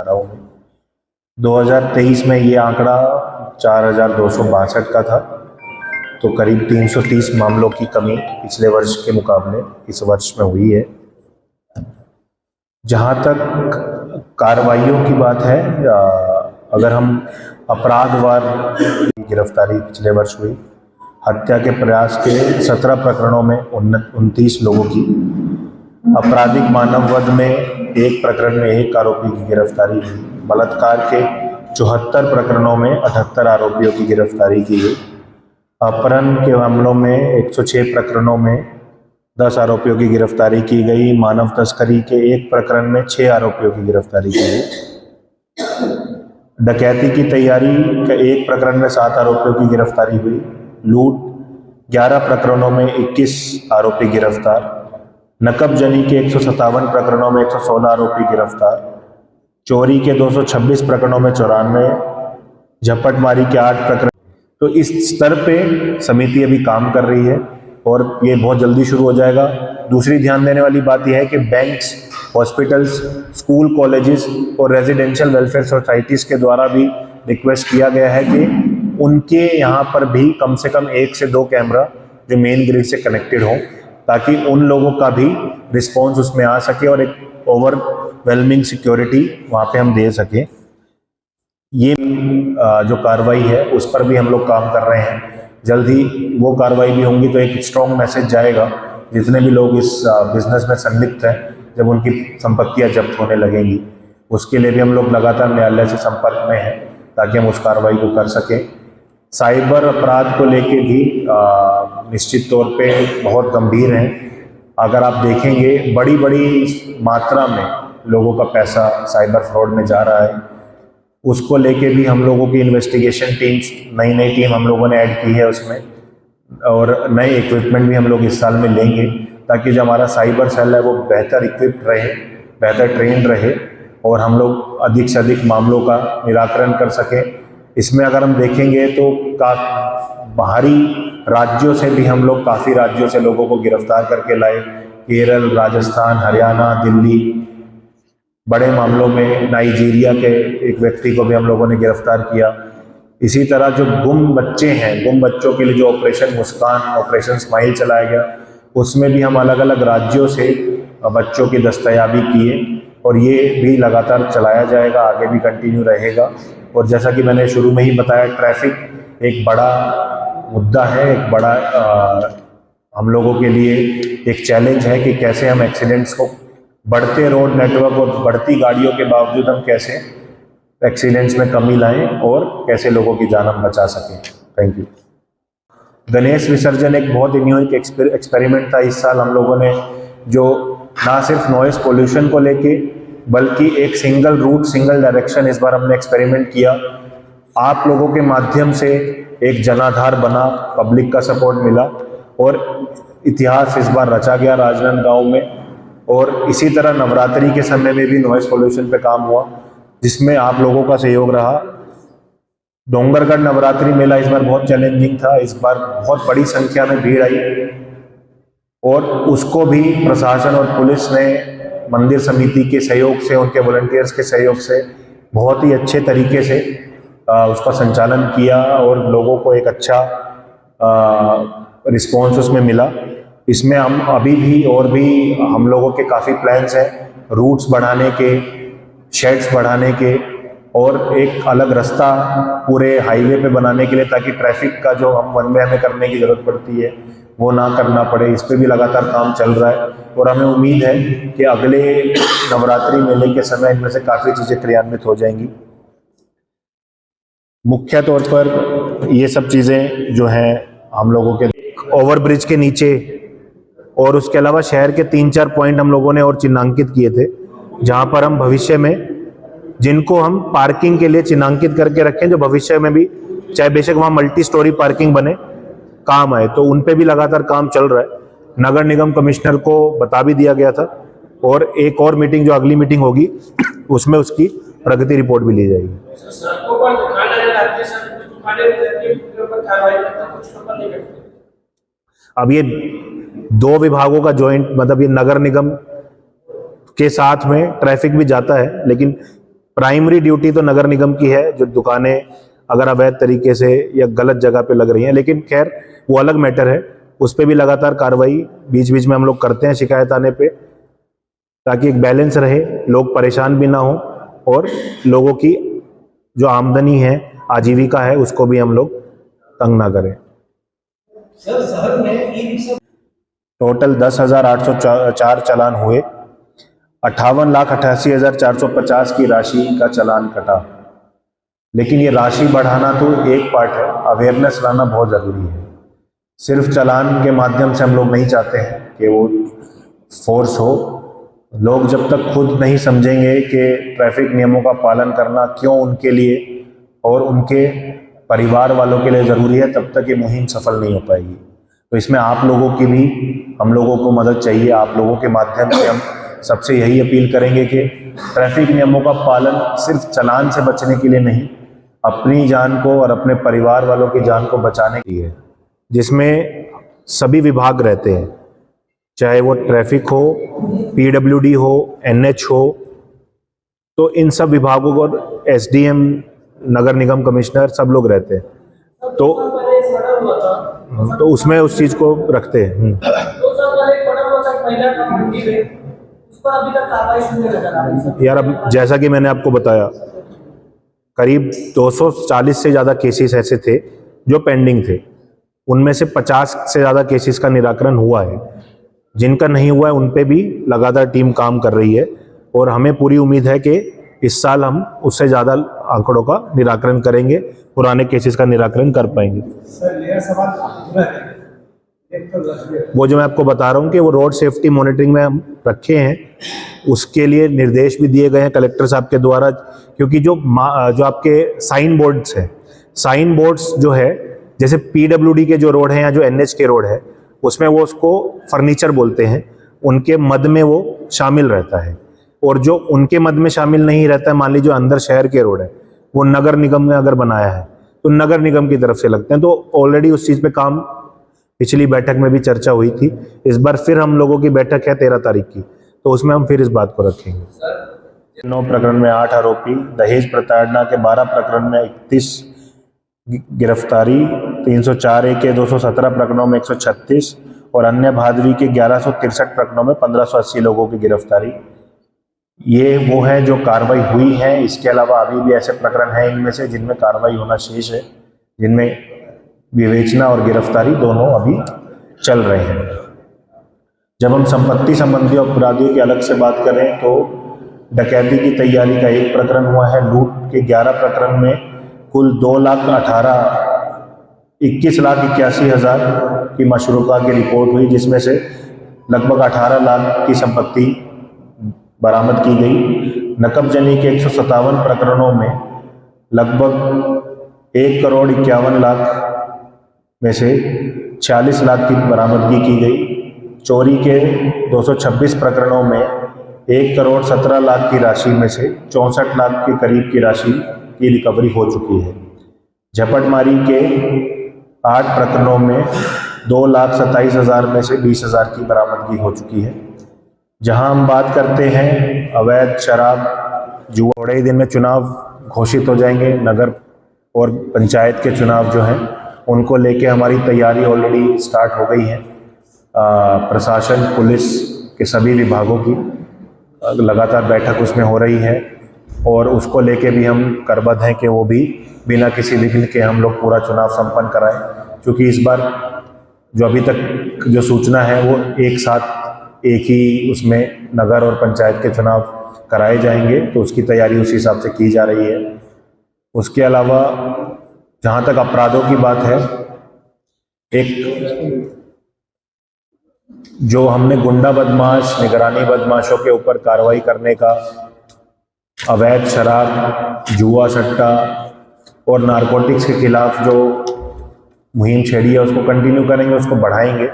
बता रहा हूँ मैं। 2023 में ये आंकड़ा 4,262 का था, तो करीब 330 मामलों की कमी पिछले वर्ष के मुकाबले इस वर्ष में हुई है। जहाँ तक कार्रवाइयों की बात है, अगर हम अपराधवार गिरफ्तारी पिछले वर्ष हुई, हत्या के प्रयास के 17 प्रकरणों में 29 लोगों की, आपराधिक मानव वध में 1 प्रकरण में 1 आरोपी की गिरफ्तारी हुई, बलात्कार के 74 प्रकरणों में 78 आरोपियों की गिरफ्तारी की गई, अपहरण के मामलों में 106 प्रकरणों में 10 आरोपियों की गिरफ्तारी की गई, मानव तस्करी के 1 प्रकरण में 6 आरोपियों की गिरफ्तारी की गई, डकैती की तैयारी के 1 प्रकरण में 7 आरोपियों की गिरफ्तारी हुई, लूट 11 प्रकरणों में 21 आरोपी गिरफ्तार, नकबजनी के 157 प्रकरणों में 116 आरोपी गिरफ्तार, चोरी के 226 प्रकरणों में 94, झपटमारी के 8 प्रकरण। तो इस स्तर पे समिति अभी काम कर रही है और ये बहुत जल्दी शुरू हो जाएगा। दूसरी ध्यान देने वाली बात यह है कि बैंक्स, हॉस्पिटल्स, स्कूल, कॉलेजेस और रेजिडेंशियल वेलफेयर सोसाइटीज़ के द्वारा भी रिक्वेस्ट किया गया है कि उनके यहाँ पर भी कम से कम 1 से 2 कैमरा जो मेन ग्रिड से कनेक्टेड हो, ताकि उन लोगों का भी रिस्पॉन्स उसमें आ सके और एक ओवरवेलमिंग सिक्योरिटी वहाँ पे हम दे सकें। ये जो कार्रवाई है उस पर भी हम लोग काम कर रहे हैं। जल्द ही वो कार्रवाई भी होंगी तो एक स्ट्रॉन्ग मैसेज जाएगा जितने भी लोग इस बिजनेस में संलिप्त हैं, जब उनकी संपत्तियां जब्त होने लगेंगी। उसके लिए भी हम लोग लगातार न्यायालय से संपर्क में हैं ताकि हम उस कार्रवाई को कर सकें। साइबर अपराध को लेके भी निश्चित तौर पे बहुत गंभीर हैं। अगर आप देखेंगे बड़ी बड़ी मात्रा में लोगों का पैसा साइबर फ्रॉड में जा रहा है, उसको लेके भी हम लोगों की इन्वेस्टिगेशन टीम्स, नई टीम हम लोगों ने ऐड की है उसमें, और नए इक्विपमेंट भी हम लोग इस साल में लेंगे ताकि जो हमारा साइबर सेल है वो बेहतर इक्विप्ड रहे, बेहतर ट्रेंड रहे और हम लोग अधिक से अधिक मामलों का निराकरण कर सकें। इसमें अगर हम देखेंगे तो बाहरी राज्यों से भी हम लोग काफ़ी राज्यों से लोगों को गिरफ्तार करके लाए। केरल, राजस्थान, हरियाणा, दिल्ली, बड़े मामलों में नाइजीरिया के एक व्यक्ति को भी हम लोगों ने गिरफ्तार किया। इसी तरह जो गुम बच्चे हैं, गुम बच्चों के लिए जो ऑपरेशन मुस्कान, ऑपरेशन स्माइल चलाया गया, उसमें भी हम अलग अलग राज्यों से बच्चों की दस्तयाबी किए और ये भी लगातार चलाया जाएगा, आगे भी कंटिन्यू रहेगा। और जैसा कि मैंने शुरू में ही बताया, ट्रैफिक एक बड़ा मुद्दा है, एक बड़ा हम लोगों के लिए एक चैलेंज है कि कैसे हम एक्सीडेंट्स को, बढ़ते रोड नेटवर्क और बढ़ती गाड़ियों के बावजूद हम कैसे एक्सीडेंट्स में कमी लाएं और कैसे लोगों की जान हम बचा सकें। Thank you. गणेश विसर्जन एक बहुत यूनिक एक्सपेरिमेंट था इस साल हम लोगों ने, जो ना सिर्फ नॉइस पोल्यूशन को लेके बल्कि एक सिंगल रूट, सिंगल डायरेक्शन इस बार हमने एक्सपेरिमेंट किया। आप लोगों के माध्यम से एक जनाधार बना, पब्लिक का सपोर्ट मिला और इतिहास इस बार रचा गया राजनांदगांव में। और इसी तरह नवरात्रि के समय में भी नॉइस पोल्यूशन पे काम हुआ, जिसमें आप लोगों का सहयोग रहा। डोंगरगढ़ नवरात्रि मेला इस बार बहुत चैलेंजिंग था, इस बार बहुत बड़ी संख्या में भीड़ आई और उसको भी प्रशासन और पुलिस ने मंदिर समिति के सहयोग से, उनके वॉलंटियर्स के सहयोग से बहुत ही अच्छे तरीके से उसका संचालन किया और लोगों को एक अच्छा रिस्पॉन्स उसमें मिला। इसमें हम अभी भी और भी हम लोगों के काफ़ी प्लान्स हैं, रूट्स बढ़ाने के, शेड्स बढ़ाने के और एक अलग रास्ता पूरे हाईवे पे बनाने के लिए, ताकि ट्रैफिक का जो हम वन वे हमें करने की ज़रूरत पड़ती है वो ना करना पड़े। इस पे भी लगातार काम चल रहा है और हमें उम्मीद है कि अगले नवरात्रि मेले के समय इनमें से काफ़ी चीज़ें क्रियान्वित हो जाएंगी। मुख्य तौर पर ये सब चीज़ें जो हैं हम लोगों के ओवरब्रिज के नीचे और उसके अलावा शहर के 3-4 पॉइंट हम लोगों ने और चिन्हांकित किए थे, जहां पर हम भविष्य में जिनको हम पार्किंग के लिए चिन्हांकित करके रखें, जो भविष्य में भी चाहे बेशक वहां मल्टी स्टोरी पार्किंग बने, काम आए, तो उन पे भी लगातार काम चल रहा है। नगर निगम कमिश्नर को बता भी दिया गया था और एक और मीटिंग, जो अगली मीटिंग होगी उसमें उसकी प्रगति रिपोर्ट भी ली जाएगी। अब ये 2 विभागों का जॉइंट, मतलब ये नगर निगम के साथ में ट्रैफिक भी जाता है, लेकिन प्राइमरी ड्यूटी तो नगर निगम की है, जो दुकानें अगर अवैध तरीके से या गलत जगह पे लग रही हैं, लेकिन खैर वो अलग मैटर है, उस पर भी लगातार कार्रवाई बीच बीच में हम लोग करते हैं शिकायत आने पे, ताकि एक बैलेंस रहे, लोग परेशान भी ना हो और लोगों की जो आमदनी है, आजीविका है, उसको भी हम लोग तंग ना करें। सर शहर में ई रिक्शा टोटल 10,804 चालान हुए, 58,88,450 की राशि का चालान कटा। लेकिन ये राशि बढ़ाना तो एक पार्ट है, अवेयरनेस लाना बहुत ज़रूरी है। सिर्फ चालान के माध्यम से हम लोग नहीं चाहते हैं कि वो फोर्स हो। लोग जब तक खुद नहीं समझेंगे कि ट्रैफिक नियमों का पालन करना क्यों उनके लिए और उनके परिवार वालों के लिए ज़रूरी है, तब तक ये मुहिम सफल नहीं हो पाएगी। तो इसमें आप लोगों की भी, हम लोगों को मदद चाहिए। आप लोगों के माध्यम से हम सबसे यही अपील करेंगे कि ट्रैफिक नियमों का पालन सिर्फ चालान से बचने के लिए नहीं, अपनी जान को और अपने परिवार वालों की जान को बचाने के लिए, जिसमें सभी विभाग रहते हैं, चाहे वो ट्रैफिक हो, पीडब्ल्यूडी हो, एनएच हो, तो इन सब विभागों को एसडीएम, नगर निगम कमिश्नर, सब लोग रहते हैं। तो पहले एक मर्डर हुआ था, तो उसमें उस चीज़ को रखते हैं। 2 साल पहले एक मर्डर हुआ था एक महिला का मंडी में, उस पर अभी तक कार्रवाई शून्य नजर आ रही है। यार, अब जैसा कि मैंने आपको बताया, करीब 240 से ज़्यादा केसेस ऐसे थे जो पेंडिंग थे, उनमें से 50 से ज़्यादा केसेस का निराकरण हुआ है। जिनका नहीं हुआ है उन पे भी लगातार टीम काम कर रही है और हमें पूरी उम्मीद है कि इस साल हम उससे ज़्यादा आंकड़ों का निराकरण करेंगे, पुराने केसेस का निराकरण कर पाएंगे। सर मेरा सवाल पूरा है, एक तो वो जो मैं आपको बता रहा हूँ कि वो रोड सेफ्टी मॉनिटरिंग में हम रखे हैं, उसके लिए निर्देश भी दिए गए हैं कलेक्टर साहब के द्वारा, क्योंकि जो आपके साइन बोर्ड्स हैं, साइन बोर्ड्स जो है, जैसे पीडब्ल्यूडी के जो रोड हैं या जो एनएच के रोड है, उसमें वो उसको फर्नीचर बोलते हैं, उनके मद में वो शामिल रहता है। और जो उनके मद में शामिल नहीं रहता है, मान लीजिए अंदर शहर के रोड है, वो नगर निगम ने अगर बनाया है तो नगर निगम की तरफ से लगते हैं। तो ऑलरेडी उस चीज़ पे काम पिछली बैठक में भी चर्चा हुई थी। इस बार फिर हम लोगों की बैठक है 13 तारीख की, तो उसमें हम फिर इस बात को रखेंगे। 9 प्रकरण में 8 आरोपी, दहेज प्रताड़ना के 12 प्रकरण में 31 गिरफ्तारी, 304 के 217 प्रकरणों में 136 और अन्य भादवी के 1163 प्रकरणों में 1580 लोगों की गिरफ्तारी। ये वो है जो कार्रवाई हुई है। इसके अलावा अभी भी ऐसे प्रकरण हैं इनमें से जिनमें कार्रवाई होना शेष है, जिनमें विवेचना और गिरफ्तारी दोनों अभी चल रहे हैं। जब हम संपत्ति संबंधी अपराधियों की अलग से बात करें तो डकैती की तैयारी का 1 प्रकरण हुआ है। लूट के 11 प्रकरण में कुल 21,81,81,000 की मशरूका की रिपोर्ट हुई, जिसमें से लगभग 18 लाख की संपत्ति बरामद की गई। नकबजनी के 157 प्रकरणों में लगभग 1,51,00,000 में से 46 लाख की बरामदगी की गई। चोरी के 226 प्रकरणों में 1,17,00,000 की राशि में से 64 लाख के करीब की राशि की रिकवरी हो चुकी है। झपटमारी के 8 प्रकरणों में 2,27,000 में से 20,000 की बरामदगी हो चुकी है। जहां हम बात करते हैं अवैध शराब, जुआ, थोड़े ही दिन में चुनाव घोषित हो जाएंगे। नगर और पंचायत के चुनाव जो हैं उनको लेके हमारी तैयारी ऑलरेडी स्टार्ट हो गई है। प्रशासन, पुलिस के सभी विभागों की लगातार बैठक उसमें हो रही है और उसको लेके भी हम करबद्ध हैं कि वो भी बिना किसी विघ्न के हम लोग पूरा चुनाव संपन्न कराएं, क्योंकि इस बार जो अभी तक जो सूचना है वो एक साथ एक ही उसमें नगर और पंचायत के चुनाव कराए जाएंगे, तो उसकी तैयारी उसी हिसाब से की जा रही है। उसके अलावा जहाँ तक अपराधों की बात है, एक जो हमने गुंडा बदमाश, निगरानी बदमाशों के ऊपर कार्रवाई करने का, अवैध शराब, जुआ सट्टा और नारकोटिक्स के खिलाफ जो मुहिम छेड़ी है उसको कंटिन्यू करेंगे, उसको बढ़ाएंगे।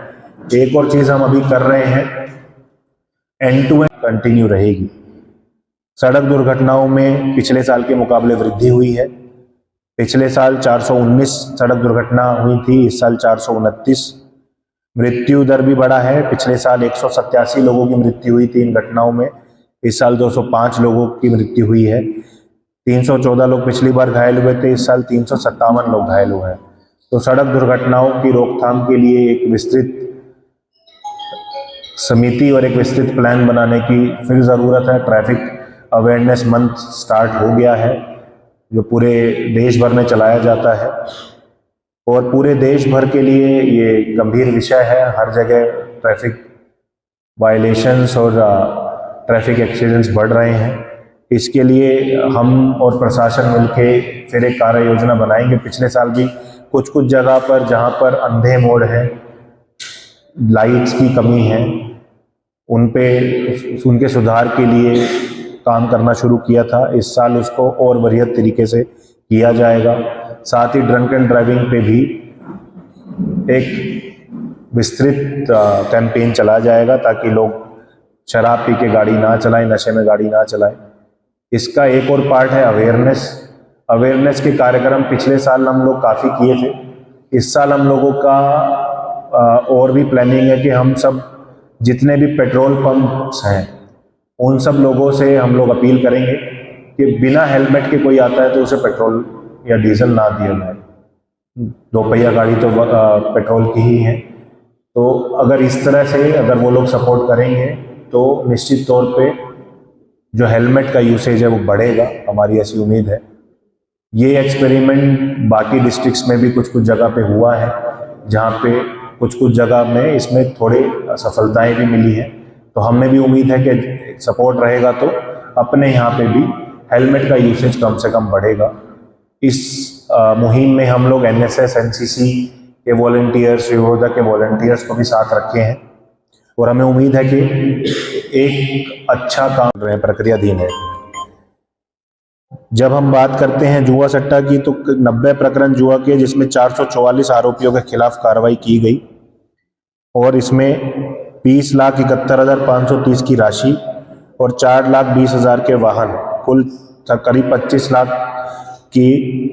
एक और चीज़ हम अभी कर रहे हैं, एंड टू एंड कंटिन्यू रहेगी। सड़क दुर्घटनाओं में पिछले साल के मुकाबले वृद्धि हुई है। पिछले साल 419 सड़क दुर्घटना हुई थी, इस साल 429। मृत्यु दर भी बढ़ा है। पिछले साल 187 लोगों की मृत्यु हुई थी इन घटनाओं में, इस साल 205 लोगों की मृत्यु हुई है। 314 लोग पिछली बार घायल हुए थे, इस साल 357 लोग घायल हुए हैं। तो सड़क दुर्घटनाओं की रोकथाम के लिए एक विस्तृत समिति और एक विस्तृत प्लान बनाने की फिर ज़रूरत है। ट्रैफिक अवेयरनेस मंथ स्टार्ट हो गया है, जो पूरे देश भर में चलाया जाता है और पूरे देश भर के लिए ये गंभीर विषय है। हर जगह ट्रैफिक वायलेशंस और ट्रैफिक एक्सीडेंट्स बढ़ रहे हैं। इसके लिए हम और प्रशासन मिलके फिर एक कार्य योजना बनाएंगे। पिछले साल भी कुछ कुछ जगह पर जहाँ पर अंधे मोड़ है, लाइट्स की कमी है, उन पे उनके सुधार के लिए काम करना शुरू किया था। इस साल उसको और वरीयत तरीके से किया जाएगा। साथ ही ड्रंक एंड ड्राइविंग पे भी एक विस्तृत कैंपेन चला जाएगा ताकि लोग शराब पी के गाड़ी ना चलाएं, नशे में गाड़ी ना चलाएं। इसका एक और पार्ट है अवेयरनेस के कार्यक्रम। पिछले साल हम लोग काफ़ी किए थे। इस साल हम लोगों का और भी प्लानिंग है कि हम सब जितने भी पेट्रोल पंप्स हैं उन सब लोगों से हम लोग अपील करेंगे कि बिना हेलमेट के कोई आता है तो उसे पेट्रोल या डीजल ना दिया जाए। दोपहिया गाड़ी तो पेट्रोल की ही है। तो अगर इस तरह से अगर वो लोग सपोर्ट करेंगे तो निश्चित तौर पे जो हेलमेट का यूसेज है वो बढ़ेगा, हमारी ऐसी उम्मीद है। ये एक्सपेरिमेंट बाकी डिस्ट्रिक्ट्स में भी कुछ कुछ जगह पे हुआ है, जहाँ पे कुछ कुछ जगह में इसमें थोड़ी सफलताएं भी मिली हैं। तो हमें भी उम्मीद है कि सपोर्ट रहेगा तो अपने यहाँ पे भी हेलमेट का यूसेज कम से कम बढ़ेगा। इस मुहिम में हम लोग NSS NCC के वॉलंटियर्स, शिवोदा के वॉलंटियर्स को भी साथ रखे हैं और हमें उम्मीद है कि एक अच्छा काम रहे प्रक्रियाधीन है। जब हम बात करते हैं जुआ सट्टा की तो 90 प्रकरण जुआ के, जिसमें 444 आरोपियों के खिलाफ कार्रवाई की गई और इसमें 20,71,530 की राशि और 4,20,000 के वाहन, कुल करीब 25 लाख की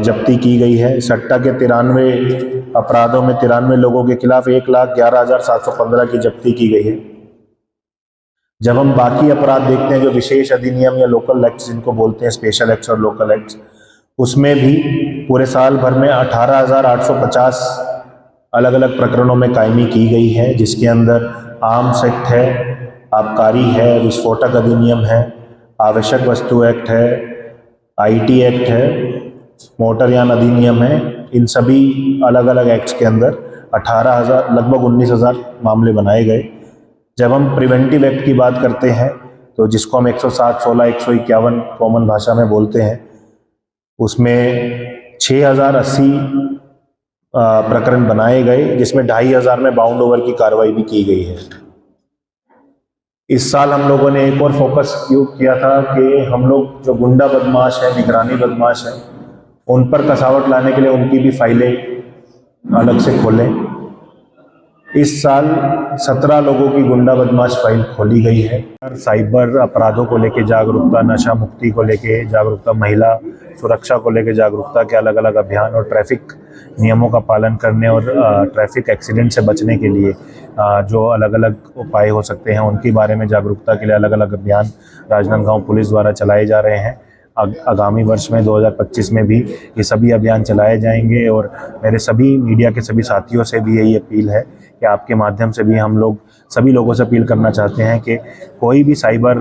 जब्ती की गई है। सट्टा के 93 अपराधों में 93 लोगों के खिलाफ 1,11,715 की जब्ती की गई है। जब हम बाकी अपराध देखते हैं जो विशेष अधिनियम या लोकल एक्ट्स जिनको बोलते हैं, स्पेशल एक्ट्स और लोकल एक्ट्स, उसमें भी पूरे साल भर में 18,850 अलग अलग प्रकरणों में कायमी की गई है, जिसके अंदर आर्म्स एक्ट है, आबकारी है, विस्फोटक अधिनियम है, आवश्यक वस्तु एक्ट है, IT एक्ट है, मोटरयान अधिनियम है। इन सभी अलग अलग एक्ट्स के अंदर 18,000 लगभग 19,000 मामले बनाए गए। जब हम प्रिवेंटिव एक्ट की बात करते हैं तो जिसको हम 107, 16, 151 कॉमन भाषा में बोलते हैं, उसमें 6,080 प्रकरण बनाए गए, जिसमें 2,500 में बाउंड ओवर की कार्रवाई भी की गई है। इस साल हम लोगों ने एक और फोकस किया था कि हम लोग जो गुंडा बदमाश है, निगरानी बदमाश है, उन पर कसावट लाने के लिए उनकी भी फाइलें अलग से खोलें। इस साल 17 लोगों की गुंडा बदमाश फाइल खोली गई है। साइबर अपराधों को लेके जागरूकता, नशा मुक्ति को लेके जागरूकता, महिला सुरक्षा को लेके जागरूकता के अलग अलग अभियान और ट्रैफिक नियमों का पालन करने और ट्रैफिक एक्सीडेंट से बचने के लिए जो अलग अलग उपाय हो सकते हैं उनके बारे में जागरूकता के लिए अलग अलग अभियान राजनांदगांव पुलिस द्वारा चलाए जा रहे हैं। आगामी वर्ष में 2025 में भी ये सभी अभियान चलाए जाएंगे और मेरे सभी मीडिया के सभी साथियों से भी यही अपील है कि आपके माध्यम से भी हम लोग सभी लोगों से अपील करना चाहते हैं कि कोई भी साइबर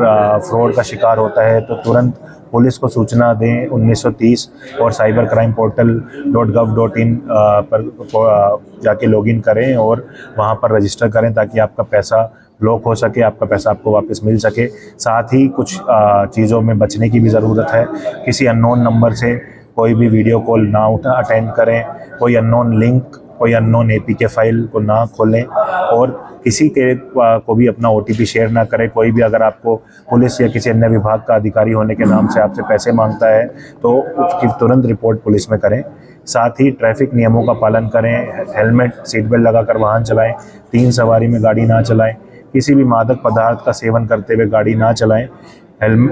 फ्रॉड का शिकार होता है तो तुरंत पुलिस को सूचना दें 1930 और cybercrimeportal.gov.in पर जाके लॉगिन करें और वहाँ पर रजिस्टर करें ताकि आपका पैसा ब्लॉक हो सके, आपका पैसा आपको वापस मिल सके। साथ ही कुछ चीज़ों में बचने की भी ज़रूरत है। किसी अननोन नंबर से कोई भी वीडियो कॉल ना अटेंड करें, कोई अननोन लिंक, कोई अननोन APK फाइल को ना खोलें और किसी के को भी अपना OTP शेयर ना करें। कोई भी अगर आपको पुलिस या किसी अन्य विभाग का अधिकारी होने के नाम से आपसे पैसे मांगता है तो उसकी तुरंत रिपोर्ट पुलिस में करें। साथ ही ट्रैफिक नियमों का पालन करें, हेलमेट, सीट बेल्ट लगाकर वाहन चलाएं, 3 सवारी में गाड़ी ना चलाएं, किसी भी मादक पदार्थ का सेवन करते हुए गाड़ी ना चलाएं।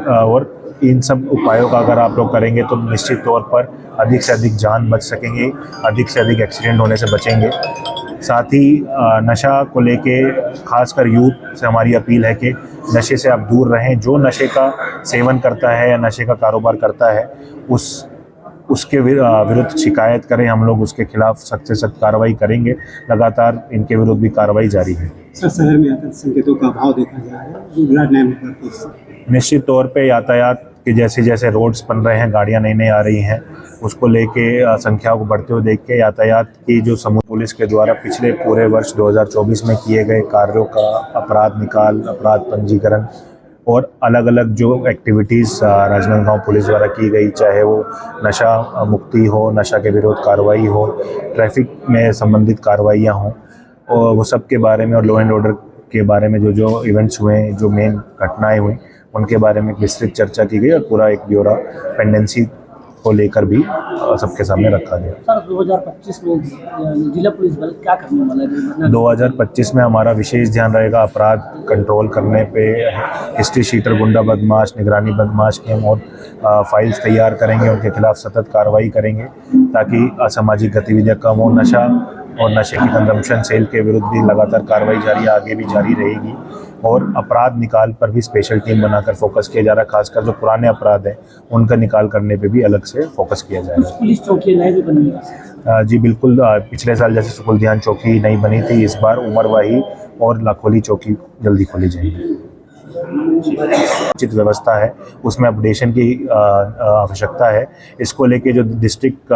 और इन सब उपायों का अगर आप लोग करेंगे तो निश्चित तौर पर अधिक से अधिक जान बच सकेंगे, अधिक से अधिक एक्सीडेंट होने से बचेंगे। साथ ही नशा को लेके खासकर यूथ से हमारी अपील है कि नशे से आप दूर रहें। जो नशे का सेवन करता है या नशे का कारोबार करता है उसके विरुद्ध शिकायत करें। हम लोग उसके खिलाफ सख्त से सख्त कार्रवाई करेंगे। लगातार इनके विरुद्ध भी कार्रवाई जारी है। सर, शहर में आतंक संकेतों का अभाव देखा जा रहा है गुजरात नए नेटवर्क से। निश्चित तौर पे यातायात के जैसे जैसे रोड्स बन रहे हैं, गाड़ियां नई नई आ रही हैं, उसको लेके संख्या को बढ़ते हुए देख के यातायात की जो समूह पुलिस के द्वारा पिछले पूरे वर्ष 2024 में किए गए कार्यों का अपराध निकाल, अपराध पंजीकरण और अलग अलग जो एक्टिविटीज़ राजनांदगांव पुलिस द्वारा की गई, चाहे वो नशा मुक्ति हो, नशा के विरोध कार्रवाई हो, ट्रैफिक में संबंधित कार्रवाइयाँ हों, और वो सब के बारे में और लॉ एंड ऑर्डर के बारे में जो इवेंट्स हुए, जो मेन घटनाएं हुई, उनके बारे में विस्तृत चर्चा की गई और पूरा एक ब्यौरा पेंडेंसी को लेकर भी सबके सामने रखा गया। सर 2025 में जिला पुलिस बल क्या करने वाला है? 2025 में हमारा विशेष ध्यान रहेगा अपराध कंट्रोल करने पे। हिस्ट्री शीटर, गुंडा बदमाश, निगरानी बदमाश के हम और फाइल्स तैयार करेंगे, उनके खिलाफ सतत कार्रवाई करेंगे ताकि असामाजिक गतिविधियां कम हो। नशा और नशे की कंजम्पशन सेल के विरुद्ध भी लगातार कार्रवाई जारी, आगे भी जारी रहेगी। और अपराध निकाल पर भी स्पेशल टीम बनाकर फोकस किया जा रहा है। खासकर जो पुराने अपराध हैं उनका निकाल करने पे भी अलग से फोकस किया जाएगा। पुलिस चौकी नई भी बनी है? जी बिल्कुल। पिछले साल जैसे सुकुलध्यान चौकी नहीं बनी थी, इस बार उमरवाही और लाखोली चौकी जल्दी खोली जाएगी। उचित व्यवस्था है, उसमें अपडेशन की आवश्यकता है। इसको लेके जो district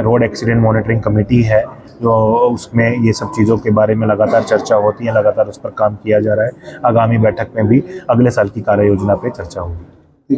road accident monitoring committee है, जो उसमें ये सब चीज़ों के बारे में लगातार चर्चा होती है, लगातार उस पर काम किया जा रहा है। आगामी बैठक में भी अगले साल की कार्य योजना पे चर्चा होगी।